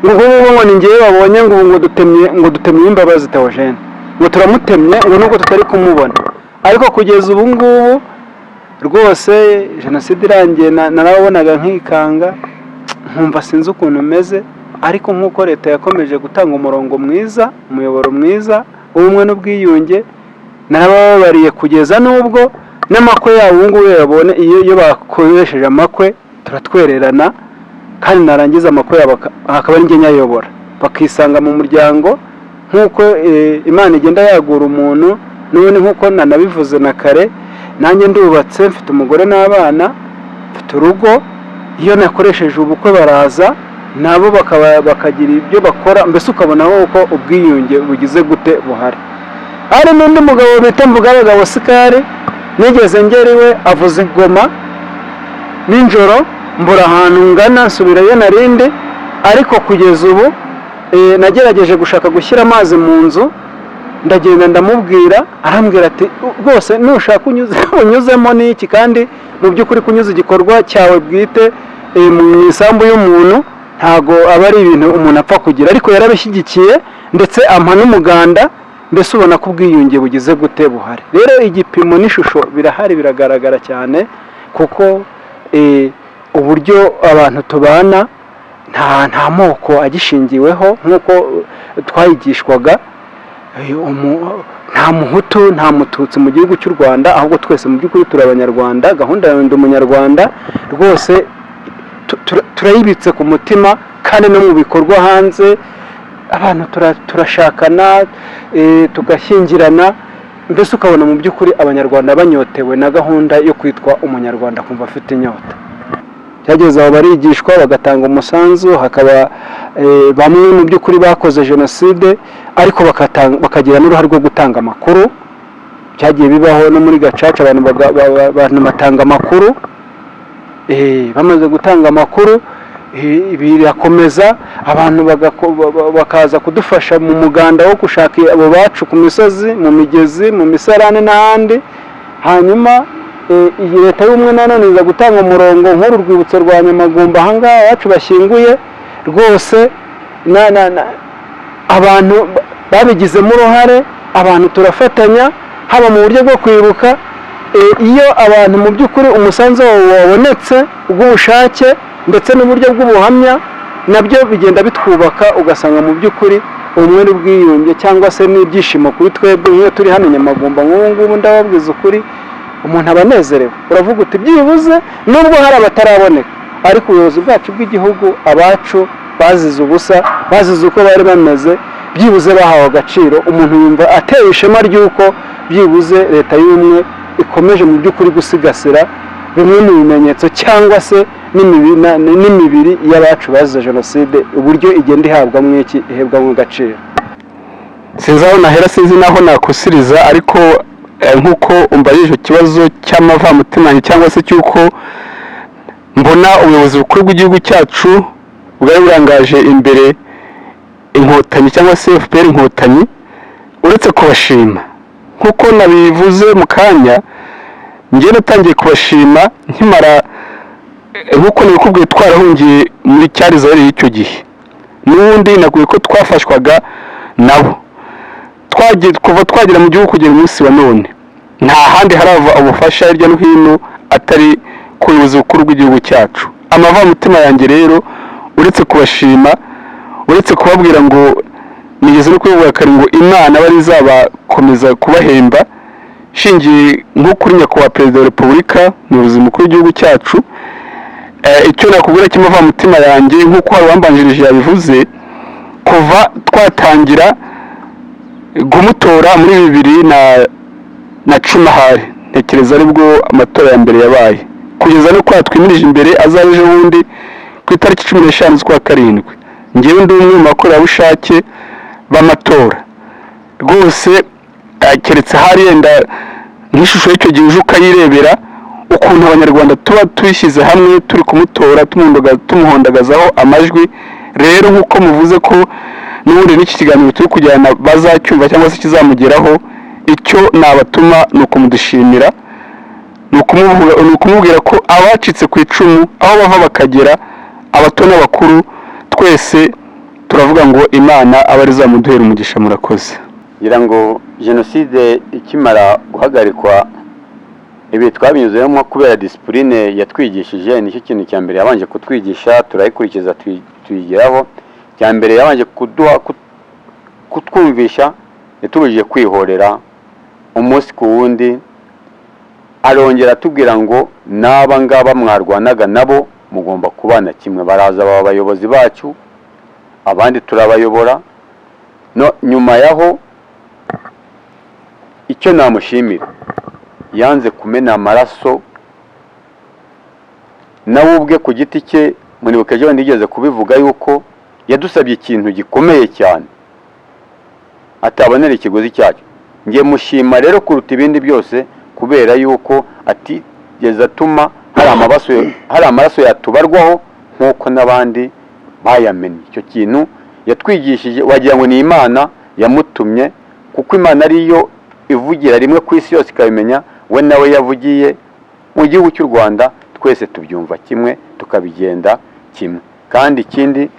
[SPEAKER 3] ngo ni ngewe babonye ngo dutemye Imbabazi Theogene, ngo turamutemye, ngo nubwo tutari kumubona. Ariko kugeza ubu ngubu rwose jenoside irangiye narabonaga nkikanga, nkumva sinzi ukuntu umeze. Ariko nk'uko leta yakomeje gutanga umurongo mwiza, umuyoboro mwiza w'ubumwe n'ubwiyunge, narababariye kugeza n'ubwo n'amakwe yabo ubu ngubu yabone. Iyo bakoresheje amakwe turatwererana, kandi narangiza amakwe yabo akaba ari njye nyayobora, bakisanga mu muryango nk'uko Imana igenda yagura umuntu. N'ubundi nk'uko nanabivuze na kare, nanjye ndubatse, mfite umugore n'abana, mfite urugo. Iyo nakoresheje ubukwe baraza nabo bakagira ibyo bakora, mbese ukabonaho uko ubwiyunge bugize gute buhari. Hari n'undi mugabo bita Mvugabagabo Sikari, nigeze ngeriwe avuza ingoma nijoro, mbura ahantu ngana, nsubirayo narindi, ariko kugeza ubu nagerageje gushaka gushyira amazi mu nzu, ndagenda ndamubwira, arambwira ati rwose nushaka unyuzemo n'iki, kandi mu by'ukuri kunyuza igikorwa cyawe bwite mu isambu y'umuntu ntago aba ari ibintu umuntu apfa kugira, ariko yarabishyigikiye ndetse ampa n'umuganda, mbese ubona ko ubwiyunge bugize gute buhari. Rero igipimo n'ishusho birahari, biragaragara cyane, kuko uburyo abantu tubana nta moko agishingiweho nk'uko twayigishwaga, nta muhutu nta mututsi mu gihugu cy'u Rwanda, ahubwo twese mu by'ukuri turi abanyarwanda. Gahunda ya ndi umunyarwanda rwose turayibitse ku mutima, kandi no mu bikorwa hanze abantu turashakana, tugashyingirana, mbese ukabona mu by'ukuri abanyarwanda banyotewe na gahunda yo kwitwa umunyarwanda, kumva afite inyota. Byageze aho barigishwa bagatanga umusanzu, hakaba bamwe mu by'ukuri bakoze jenoside ariko bakagira n'uruhare rwo gutanga amakuru. Byagiye bibaho no muri Gacaca, abantu batanga amakuru, bamaze gutanga amakuru birakomeza, abantu bakaza kudufasha mu muganda wo gushaka abo bacu ku misozi, mu migezi, mu misarane n'ahandi. Hanyuma iyi leta y'ubumwe nanone iza gutanga umurongo nk'uru rwibutso rwa Nyamagumba ahangaha abacu bashyinguye, rwose abantu babigizemo uruhare, abantu turafatanya, haba mu buryo bwo kwibuka. Iyo abantu mu by'ukuri umusanzu wabo wabonetse bw'ubushake ndetse n'uburyo bw'ubuhamya, nabyo bigenda bitwubaka, ugasanga mu by'ukuri ubumwe n'ubwiyunge cyangwa se n'ibyishimo kuri twebwe. Nk'iyo turi hano Nyamagumba nk'ubu ngubu, ndababwiza ukuri, umuntu aba anezerewe, uravuga uti byibuze nubwo hari abataraboneka, ariko ubuyobozi bwacu bw'igihugu, abacu bazize ubusa, bazize uko bari bameze, byibuze bahawe agaciro. Umuntu yumva ateye ishema ry'uko byibuze leta y'ubumwe ikomeje mu by'ukuri gusigasira bimwe mu bimenyetso cyangwa se n'imibiri y'abacu bazize jenoside, uburyo igenda ihabwamo agaciro.
[SPEAKER 1] Sinzi aho nahera, sinzi naho nakusiriza, ariko nk'uko umbarije icyo kibazo cy'amavamutima cyangwa se cy'uko mbona ubuyobozi bukuru bw'igihugu cyacu bwari burangaje imbere inkotanyi cyangwa se FPR inkotanyi, uretse kubashima nk'uko nabivuze mu kanya, njye natangiye kubashima nkimara, nk'uko nabikubwiye, twarahungiye muri Cyarizayire y'icyo gihe, n'ubundi nakuye ko twafashwaga nabo, kuva twagera mu gihugu kugera umunsi wa none nta handi harava ubufasha hirya no hino atari ku buyobozi bukuru bw'igihugu cyacu. Amavamutima yanjye rero, uretse kubashima, uretse kubabwira ngo nigeze no kubivuga kare ngo Imana bari izabakomeza kubahemba, shingiye nko kuri nyakubahwa Perezida wa Repubulika, umuyobozi mukuru w'igihugu cyacu. Icyo nakubwira cy'amavamutima yanjye, nk'uko hari uwambanjirije yabivuze, kuva twatangira kumutora muri 2010 ahari, ntekereza aribwo amatora ya mbere yabaye, kugeza no kwa twimirije imbere azabe ejo bundi ku itariki 15 z'ukwa karindwi. Ngewe ndi umwe mu bakorerabushake b'amatora rwose, keretse hari yenda nk'ishusho y'icyo gihe uje ukayirebera ukuntu abanyarwanda tuba twishyize hamwe turi kumutora, tumuhondagazaho amajwi. Rero nk'uko muvuze ko n'ubundi n'iki kiganiro turi kujyana bazacyumva cyangwa se kizamugeraho, icyo nabatuma ni ukumudushimira, ni ukumubwira ko abacitse ku icumu aho bava bakagera, abato n'abakuru, twese turavuga ngo Imana aba ari zamuduhera umugisha. Murakoze.
[SPEAKER 2] ngira ngo jenoside ikimara guhagarikwa, ibi twabinyuzemo kubera disipurine yatwigishije. Nicyo kintu cya mbere yabanje kutwigisha, turayikurikiza tuyigeraho. Cya mbere yabanje kutwumvisha, yatubujije kwihorera umunsi ku wundi, arongera atubwira ngo n'aba ngaba mwarwanaga nabo mugomba kubana kimwe. Baraza baba abayobozi bacu, abandi turabayobora. No nyuma yaho, icyo namushimira, yanze kumena amaraso nawe ubwe ku giti cye. Muribuka ejo ndigeze kubivuga yuko yadusabye ikintu gikomeye cyane atabonera ikiguzi cyacu. Ngiye mushima rero kuruta ibindi byose, kubera yuko atigeze atuma hari amaraso yatubarwaho nk'uko n'abandi bayamenye. Icyo kintu yatwigishije wagira ngo ni Imana yamutumye, kuko Imana ariyo ivugira rimwe ku isi yose ikabimenya. We nawe yavugiye mu gihugu cy'u Rwanda, twese tubyumva kimwe tukabigenda kimwe. Kandi ikindi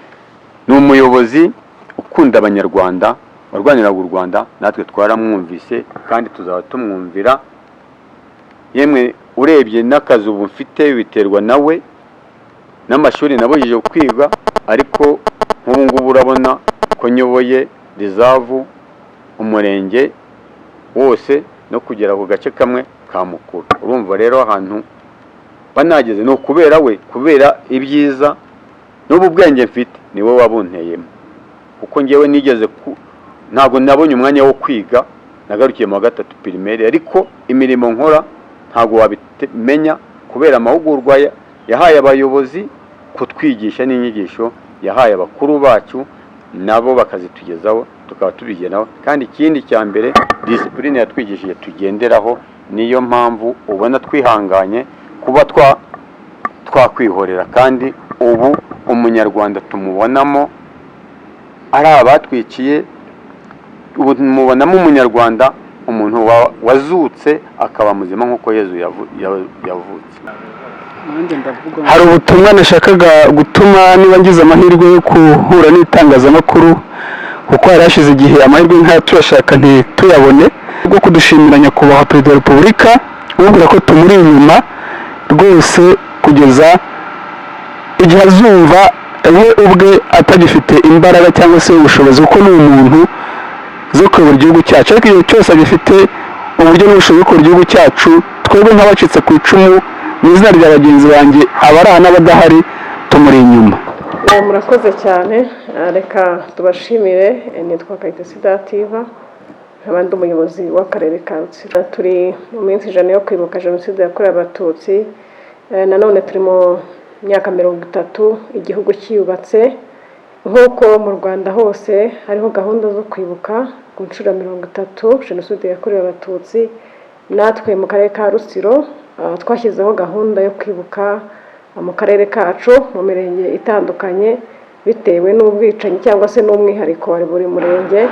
[SPEAKER 2] ni umuyobozi ukunda abanyarwanda, warwaniraga u Rwanda, natwe twaramwumvise kandi tuzaba tumwumvira. Yemwe urebye n'akazi ubu mfite biterwa nawe, n'amashuri nabujije kwiga, ariko nk'ubu ngubu urabona ko nyoboye Rizavu umurenge wose no kugera ku gace kamwe ka Mukuru. Urumva rero ahantu banageze ni ukubera we, kubera ibyiza n'ubu bwenge mfite ni we wabunteyemo. Kuko ngewe nigeze ntabwo nabonye umwanya wo kwiga, nagarukiye mu wa 3 primaire, ariko imirimo nkora ntabwo wabimenya kubera amahugurwa yahaye abayobozi kutwigisha n'inyigisho yahaye abakuru bacu, nabo bakazitugezaho tukaba tubigeraho. Kandi ikindi cya mbere discipline yatwigishije tugenderaho, niyo mpamvu ubona twihanganye kuba twakwihorera. Kandi ubu umunyarwanda tumubonamo ari abatwiciye, ubu tumubonamo umunyarwanda, umuntu wazutse akaba muzima nk'uko Yezu yavutse.
[SPEAKER 1] Hari ubutumwa nashakaga gutuma niba ngize amahirwe yo guhura n'itangazamakuru, kuko yarashize igihe amahirwe nk'aya turashaka ntituyabone, bwo kudushimira nyakubahwa Perezida wa Repubulika, ubwira ko tumuri inyuma rwose kugeza igihe azumva we ubwe atagifite imbaraga cyangwa se ubushobozi, kuko ni umuntu zo kuyobora igihugu cyacu, ariko igihe cyose agifite uburyo n'ubushobozi bwo kuyobora igihugu cyacu, twebwe nk'abacitse ku icumu, mu izina rya bagenzi banjye abari aha n'abadahari tumuri inyuma.
[SPEAKER 4] Murakoze cyane, reka tubashimire. Nitwa Kayitesi Dativa, nkaba ndi umuyobozi w'akarere ka Rutsiro. Turi mu minsi 100 yo kwibuka Jenoside yakorewe Abatutsi. Nanone turi mu myaka 30 igihugu cyiyubatse. Nk'uko mu Rwanda hose hariho gahunda zo kwibuka ku nshuro 30 Jenoside yakorewe Abatutsi, natwe mu karere ka Rutsiro twashyizeho gahunda yo kwibuka mu karere kacu mu mirenge itandukanye bitewe n'ubwicanyi cyangwa se n'umwihariko wa buri murenge,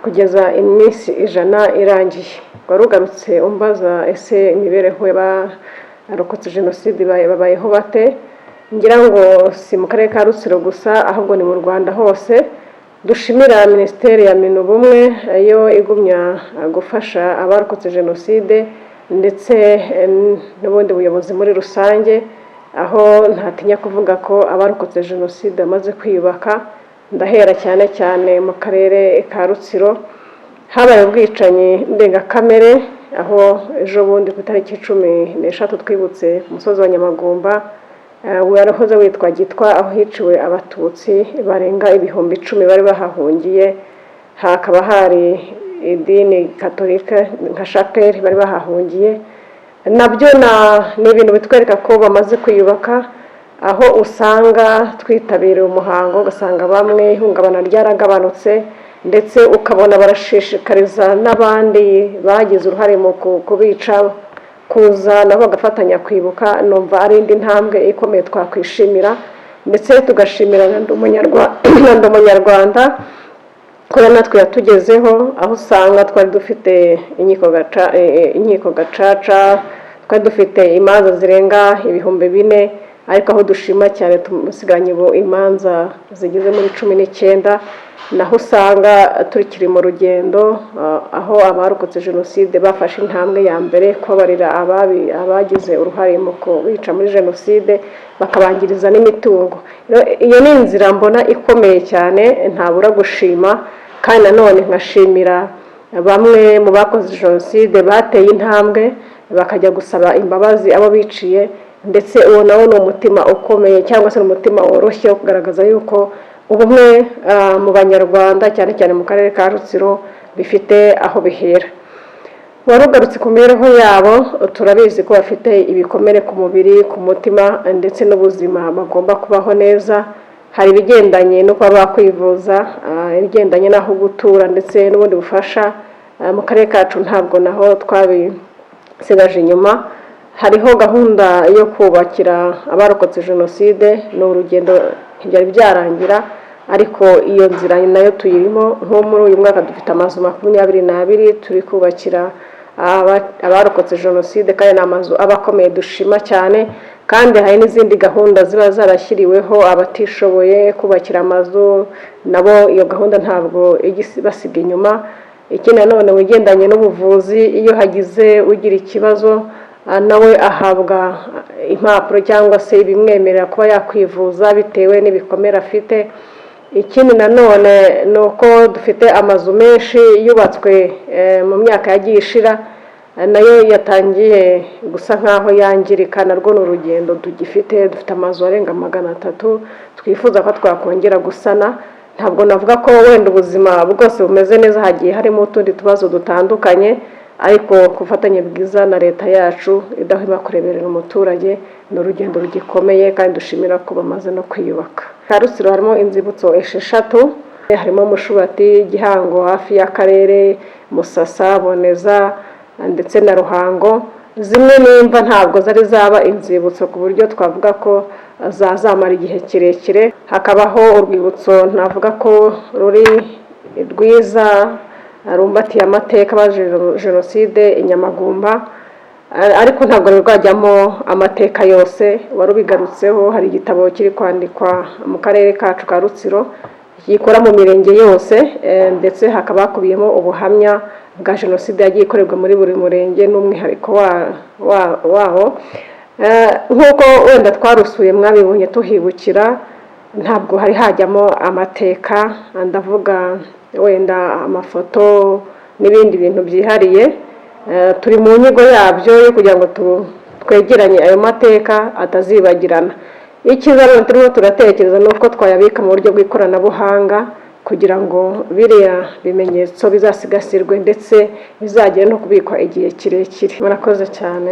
[SPEAKER 4] kugeza iminsi 100 irangiye. Warugarutse umbaza ese imibereho y'abarokotse Jenoside babayeho bate? Ngira ngo si mu karere ka Rutsiro gusa, ahubwo ni mu Rwanda hose. Dushimira Minisiteri ya Minubumwe yo igumya gufasha abarokotse Jenoside ndetse n'ubundi buyobozi muri rusange, aho ntatinya kuvuga ko abarokotse Jenoside bamaze kwiyubaka. Ndahera cyane cyane mu karere ka Rutsiro habaye ubwicanyi ndengakamere, aho ejo bundi ku itariki 13 twibutse umusozi wa Nyamagumba warahoze witwa Gitwa, aho hiciwe Abatutsi barenga 10,000 bari bahahungiye. Hakaba hari idini katolika nka Chapelle bari bahahungiye. Nabyo ni ibintu bitwereka ko bamaze kwiyubaka, aho usanga twitabira umuhango ugasanga bamwe ihungabana ryaragabanutse, ndetse ukabona barashishikariza n'abandi bagize uruhare mu kubica kuza nabo bagafatanya kwibuka. Numva ari indi ntambwe ikomeye twakwishimira, ndetse tugashimira ndi umunyarwanda ko natwe yatugezeho, aho usanga twari dufite inkiko gacaca, twari dufite imanza zirenga 4,000, ariko aho dushima cyane tumusiganye imanza zigeze muri 19, naho usanga turikiri mu rugendo, aho abarokotse Jenoside bafashe intambwe ya mbere kubabarira abagize uruhare mu kubica muri Jenoside, bakabangiriza n'imitungo. Iyo ni inzira mbona ikomeye cyane, ntabura gushima. Kandi nanone nkashimira bamwe mu bakoze Jenoside bateye intambwe bakajya gusaba imbabazi abo biciye, ndetse uwo nawo ni umutima ukomeye cyangwa se umutima woroshye wo kugaragaza yuko ubumwe mu banyarwanda cyane cyane mu karere ka Rutsiro bifite aho bihera. Warugarutse ku mibereho yabo, turabizi ko bafite ibikomere ku mubiri, ku mutima, ndetse n'ubuzima bagomba kubaho neza. Hari ibigendanye no kuba bakwivuza, ibigendanye n'aho gutura, ndetse n'ubundi bufasha. Mu karere kacu ntabwo naho twabisigaje inyuma. Hariho gahunda yo kubakira abarokotse Jenoside, ni urugendo ntibyari byarangira, ariko iyo nzira nayo tuyirimo. Nko muri uyu mwaka dufite amazu 22 turi kubakira abarokotse jenoside, kandi ni amazu aba akomeye dushima cyane. Kandi hari n'izindi gahunda ziba zarashyiriweho abatishoboye kubakira amazu, nabo iyo gahunda ntabwo basiga inyuma. Ikindi nanone wigendanye n'ubuvuzi, iyo hagize ugira ikibazo nawe ahabwa impapuro cyangwa se ibimwemerera kuba yakwivuza bitewe n'ibikomere afite. Ikindi nanone ni uko dufite amazu menshi yubatswe mu myaka yagiye ishira, nayo yatangiye gusa nkaho yangirika. Narwo ni urugendo tugifite, dufite amazu arenga 300 twifuza ko twakongera gusana. Ntabwo navuga ko wenda ubuzima bwose bumeze neza, hagiye harimo utundi tubazo dutandukanye, ariko kufatanya bwiza na leta yacu idahwema kureberera umuturage ni urugendo rugikomeye, kandi dushimira ko bamaze no kwiyubaka. Rutsiro harimo inzibutso 6, harimo Mushubati, Gihango hafi y'akarere, Musasa, Boneza ndetse na Ruhango. Zimwe nimba ntabwo zari zaba inzibutso ku buryo twavuga ko zazamara igihe kirekire. Hakabaho urwibutso navuga ko ruri rwiza rumbatiye amateka ba jenoside i Nyamagumba, ariko ntabwo rwajyamo amateka yose. Warubigarutseho, hari igitabo kiri kwandikwa mu karere kacu ka Rutsiro gikora mu mirenge yose, ndetse hakaba hakubiyemo ubuhamya bwa jenoside yagiye ikorerwa muri buri murenge n'umwihariko waho. Nk'uko wenda twarusuye mwabibonye tuhibukira, ntabwo hari hajyamo amateka, ndavuga wenda amafoto n'ibindi bintu byihariye. Turi mu nyigo yabyo yo kugira ngo twegeranye ayo mateka atazibagirana. Ikibazo turimo turatekereza ni uko twayabika mu buryo bw'ikoranabuhanga kugira ngo biriya bimenyetso bizasigasirwe ndetse bizagere no kubikwa igihe kirekire. Murakoze cyane.